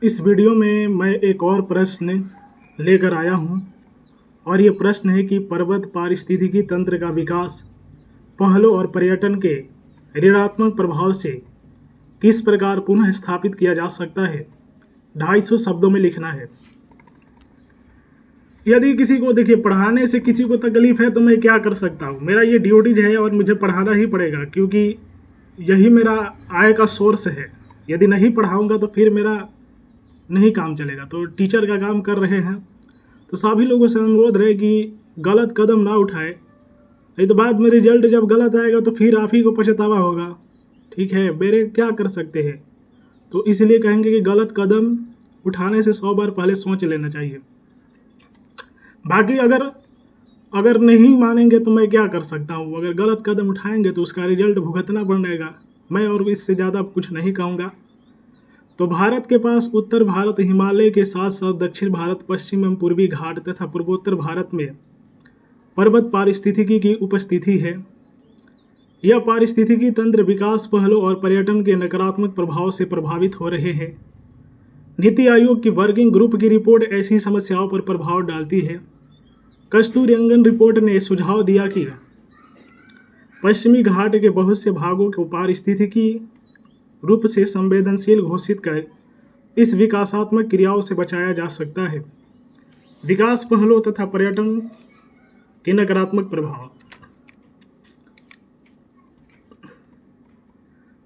इस वीडियो में मैं एक और प्रश्न लेकर आया हूं और ये प्रश्न है कि पर्वत पारिस्थितिकी तंत्र का विकास पहलों और पर्यटन के ऋणात्मक प्रभाव से किस प्रकार पुनः स्थापित किया जा सकता है। 250 शब्दों में लिखना है। यदि किसी को देखिए पढ़ाने से किसी को तकलीफ है तो मैं क्या कर सकता हूँ। मेरा ये ड्यूटीज है और मुझे पढ़ाना ही पड़ेगा क्योंकि यही मेरा आय का सोर्स है। यदि नहीं पढ़ाऊँगा तो फिर मेरा नहीं काम चलेगा। तो टीचर का काम कर रहे हैं तो सभी लोगों से अनुरोध है कि गलत कदम ना उठाए, नहीं तो बाद में रिजल्ट जब गलत आएगा तो फिर आप ही को पछतावा होगा। ठीक है, मेरे क्या कर सकते हैं। तो इसलिए कहेंगे कि गलत कदम उठाने से 100 बार पहले सोच लेना चाहिए। बाकी अगर नहीं मानेंगे तो मैं क्या कर सकता हूँ। अगर गलत कदम उठाएंगे तो उसका रिजल्ट भुगतना पड़ेगा। मैं और इससे ज़्यादा कुछ नहीं कहूँगा। तो भारत के पास उत्तर भारत हिमालय के साथ साथ दक्षिण भारत, पश्चिम एवं पूर्वी घाट तथा पूर्वोत्तर भारत में पर्वत पारिस्थितिकी की उपस्थिति है। यह पारिस्थितिकी तंत्र विकास पहलों और पर्यटन के नकारात्मक प्रभाव से प्रभावित हो रहे हैं। नीति आयोग की वर्किंग ग्रुप की रिपोर्ट ऐसी समस्याओं पर प्रभाव डालती है। कस्तूरीरंगन रिपोर्ट ने सुझाव दिया कि पश्चिमी घाट के बहुत से भागों को पारिस्थितिकी रूप से संवेदनशील घोषित कर इस विकासात्मक क्रियाओं से बचाया जा सकता है। विकास पहलों तथा पर्यटन के नकारात्मक प्रभाव।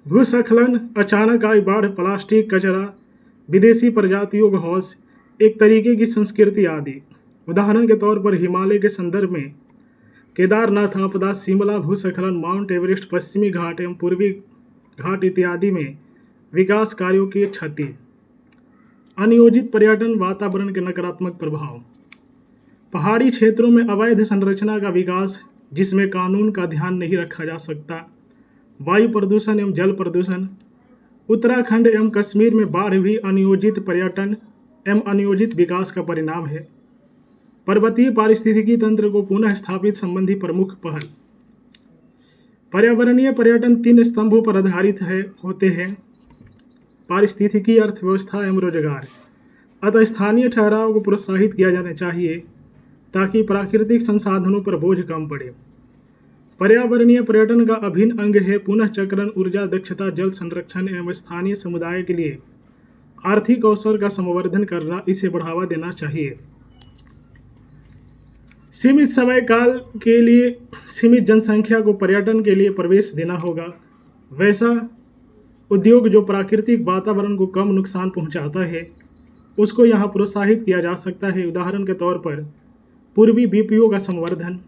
भूस्खलन, अचानक आई बाढ़, प्लास्टिक कचरा, विदेशी प्रजातियों का हौस, एक तरीके की संस्कृति आदि। उदाहरण के तौर पर हिमालय के संदर्भ में केदारनाथ आपदा, शिमला भूस्खलन, माउंट एवरेस्ट, पश्चिमी घाट एवं पूर्वी घाट इत्यादि में विकास कार्यों की क्षति। अनियोजित पर्यटन, वातावरण के नकारात्मक प्रभाव। पहाड़ी क्षेत्रों में अवैध संरचना का विकास जिसमें कानून का ध्यान नहीं रखा जा सकता। वायु प्रदूषण एवं जल प्रदूषण। उत्तराखंड एवं कश्मीर में बाढ़ भी अनियोजित पर्यटन एवं अनियोजित विकास का परिणाम है। पर्वतीय पारिस्थितिकी तंत्र को पुनः स्थापित संबंधी प्रमुख पहल। पर्यावरणीय पर्यटन 3 स्तंभों पर आधारित होते हैं: पारिस्थितिकी, अर्थव्यवस्था एवं रोजगार। अतः स्थानीय ठहराव को प्रोत्साहित किया जाना चाहिए ताकि प्राकृतिक संसाधनों पर बोझ कम पड़े। पर्यावरणीय पर्यटन का अभिन्न अंग है पुनः चक्रण, ऊर्जा दक्षता, जल संरक्षण एवं स्थानीय समुदाय के लिए आर्थिक अवसर का संवर्धन करना, इसे बढ़ावा देना चाहिए। सीमित समय काल के लिए सीमित जनसंख्या को पर्यटन के लिए प्रवेश देना होगा। वैसा उद्योग जो प्राकृतिक वातावरण को कम नुकसान पहुंचाता है उसको यहाँ प्रोत्साहित किया जा सकता है। उदाहरण के तौर पर पूर्वी बीपीओ का संवर्धन।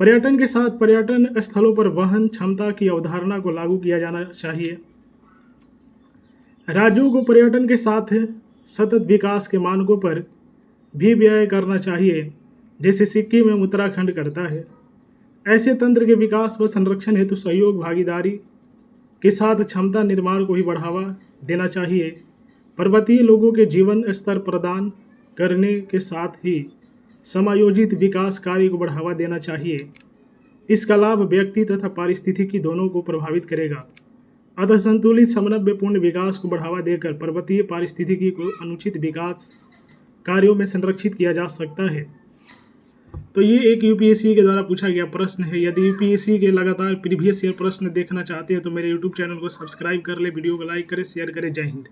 पर्यटन के साथ पर्यटन स्थलों पर वहन क्षमता की अवधारणा को लागू किया जाना चाहिए। राज्यों को पर्यटन के साथ सतत विकास के मानकों पर भी व्यय करना चाहिए जैसे सिक्किम एवं उत्तराखंड करता है। ऐसे तंत्र के विकास व संरक्षण हेतु सहयोग भागीदारी के साथ क्षमता निर्माण को भी बढ़ावा देना चाहिए। पर्वतीय लोगों के जीवन स्तर प्रदान करने के साथ ही समायोजित विकास कार्य को बढ़ावा देना चाहिए। इसका लाभ व्यक्ति तथा पारिस्थितिकी दोनों को प्रभावित करेगा। अतः संतुलित समन्वयपूर्ण विकास को बढ़ावा देकर पर्वतीय पारिस्थितिकी को अनुचित विकास कार्यों में संरक्षित किया जा सकता है। तो ये एक यूपीएससी के द्वारा पूछा गया प्रश्न है। यदि यूपीएससी के लगातार प्रीवियस ईयर प्रश्न देखना चाहते हैं तो मेरे यूट्यूब चैनल को सब्सक्राइब कर ले, वीडियो को लाइक करें, शेयर करें। जय हिंद।